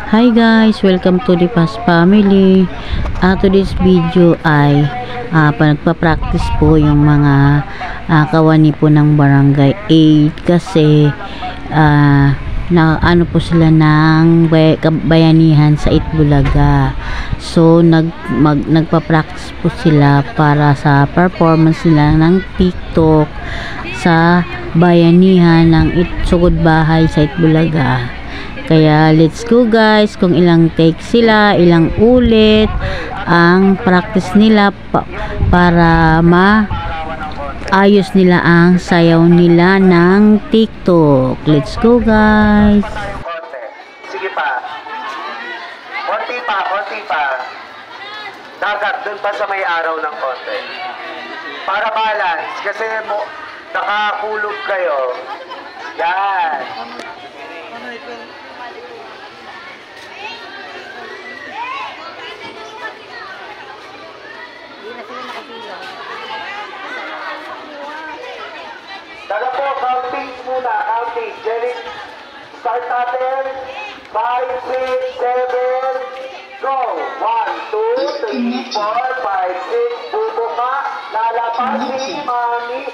Hi guys, welcome to the Past Family. Today's video ay nagpa-practice po yung mga kawani po ng Barangay 8 kasi na ano po sila ng bayanihan sa Itbulaga. So nagpa-practice po sila para sa performance nila ng TikTok sa bayanihan ng Sugod Bahay sa Itbulaga. Kaya let's go guys, kung ilang take sila, ilang ulit ang practice nila para maayos nila ang sayaw nila ng TikTok. Let's go guys. Sige pa. Konti pa. Dagat dun pa sa may araw ng konti. Para balance kasi nakakulog kayo. Yan. Dala po, counting muna, counting. Jelly, start natin. 5, 6, 7, go. 1, 2, 3, 4, 5, 6. Bubo ka, lalapan si mami,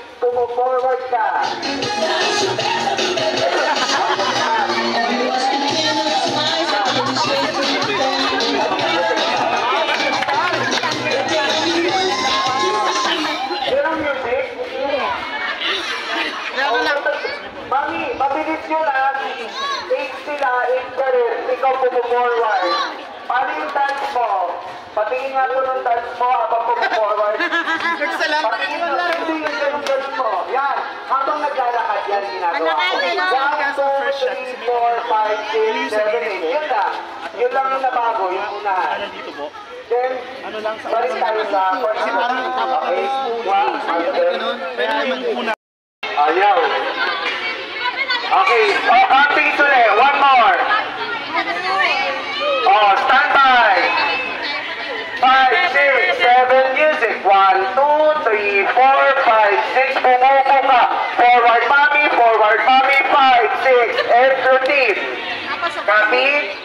forward ka. Mami, mabilis nyo lang. 8 sila, 8 ka rin. Ikaw forward. Paano yung dance mo? Patingin nga ko ng dance mo habang forward. Patingin nga ko yung dance mo. Yan. Habang naglalakad yan, ginagawa ko. 1, 2, 3, 4, 5, 6, 7, 8. Yun lang. Yun lang yung nabago, yung unahan. Then, balik tayo sa first one. Okay? 1, 2, 3. Ayaw. Okay. Counting ulit. One more. Stand by. 5, 6, 7, music. 1, 2, 3, 4, 5, 6. Bumuko ka. Forward, mami. 5, 6. And routine. Copy?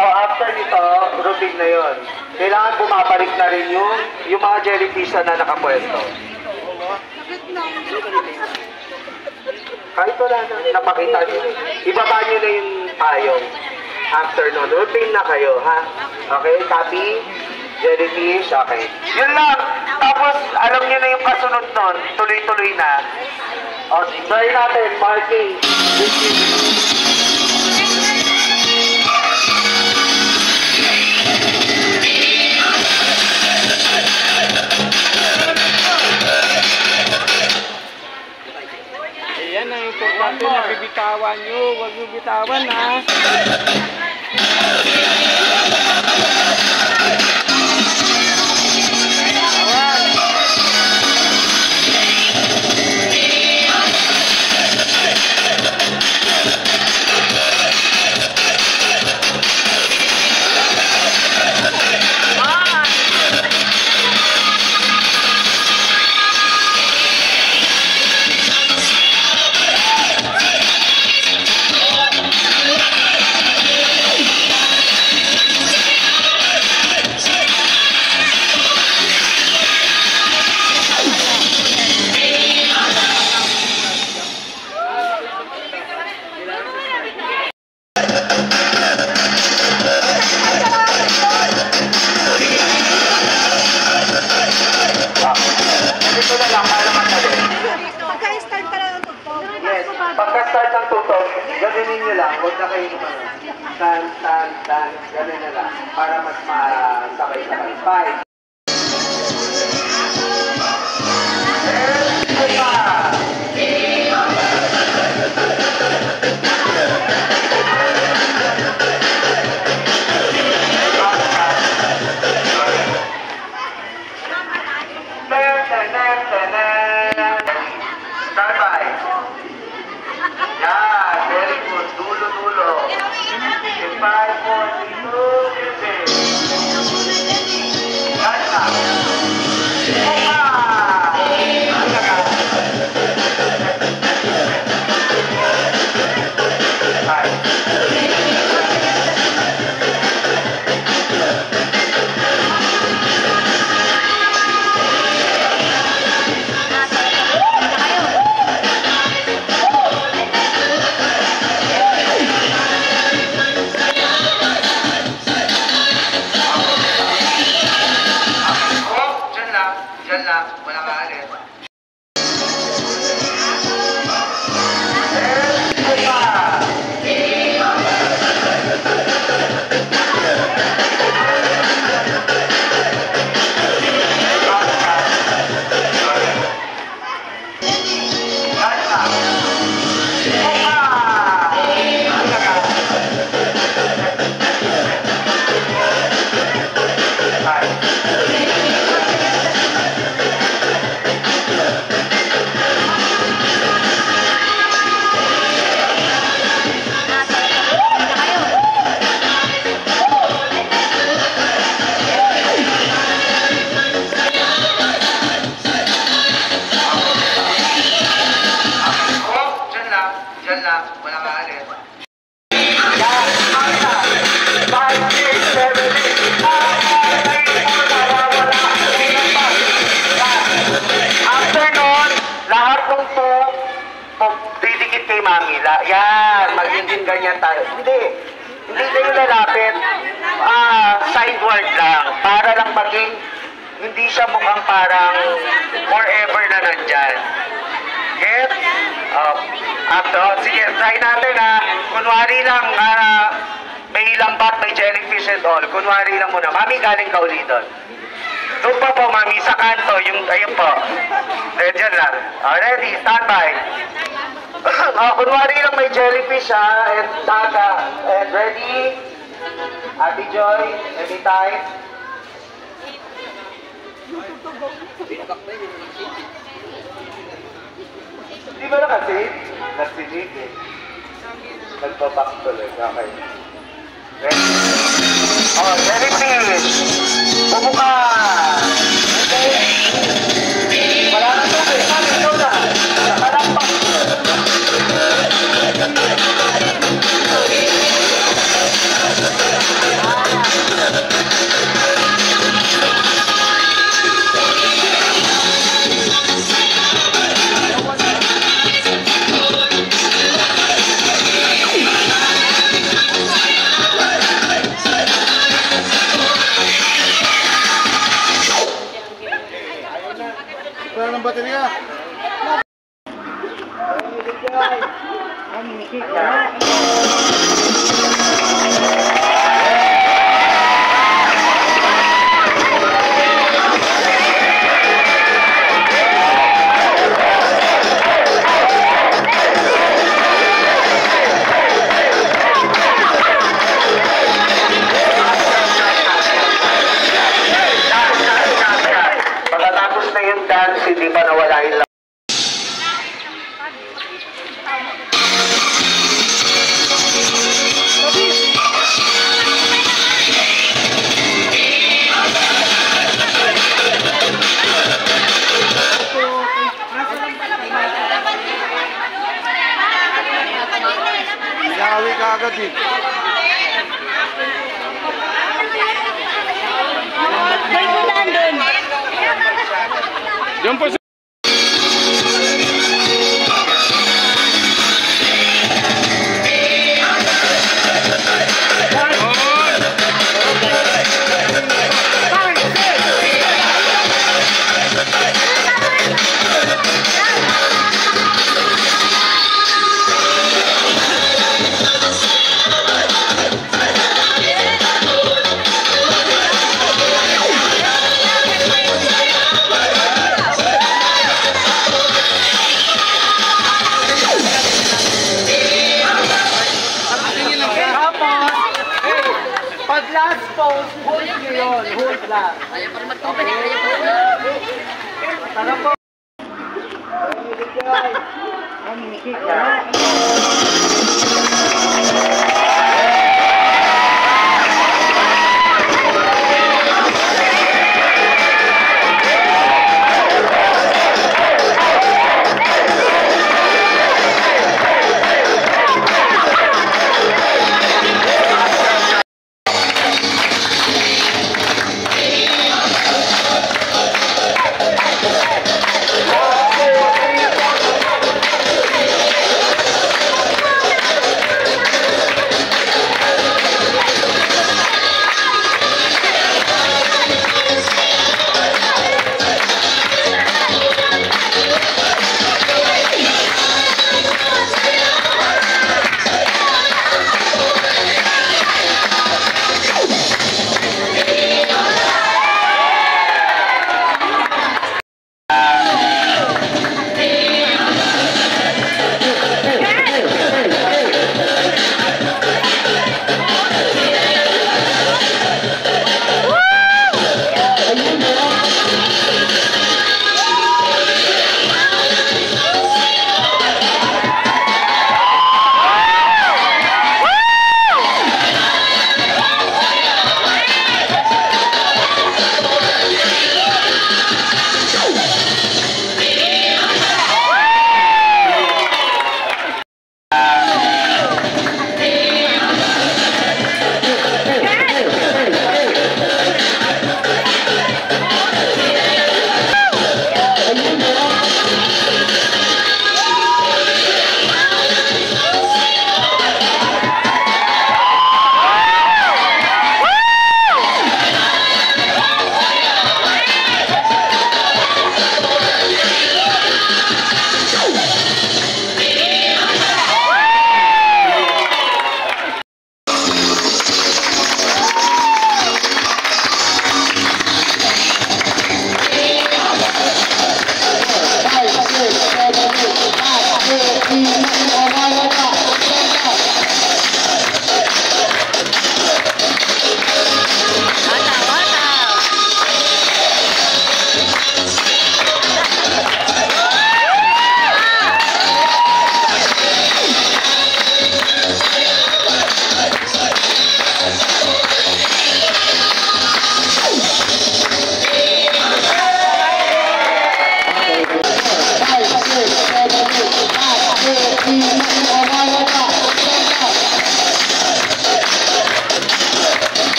After nito, routine na yun. Kailangan bumabalik na rin yung mga jellyfish na nakapwesto. Kahit wala na, napakita nyo. Ibaba nyo na yung payong. After nun, routine na kayo, ha? Okay, copy? Jellyfish, okay. Yun lang. Tapos, alam nyo na yung kasunod nun. Tuloy-tuloy na. Try natin, marking. Yan ang importante na bibitawan nyo. Huwag nyo bitawan, ha? Pagka-start ng tutok, gawinin nyo lang. Huwag na kayo naman. Tan. Gawin na lang. Para mas masabay-sabay. 5. Walang aalis. Diyan lang, walang aalis. After nun, lahat ng to, didikit kay Mami. Yan, magiging ganyan tayo. Hindi kayo lalapit. Sideward lang. Para lang maging, hindi siya mukhang parang forever na nandyan. Get? Sige, try natin ha. Kunwari lang, may lambat, may jellyfish and all. Kunwari lang muna. Mami, galing ka uli doon. Doon pa po, Mami, sa kanto, ayun po. Diyan lang. Ready, stand by. Kunwari lang may jellyfish ha, and daga. And ready? Ate Joy, anytime. Di ba nakasit? Nagsisit eh. Nagbaback tuloy. Okay. Ready? Jellyfish! Bumuka! Okay. Wala na ito eh. Sabi ito na. Nakalampak. Wala ng baterya. Pagkatapos na yung dance, hindi pa nawala yung lang. Inawi ka agad eh. Diyan po siya. Pag last pose, hold nyo yun. Hold lang. Ayaw pa rin mag-open eh. Ayaw pa rin. Tara po.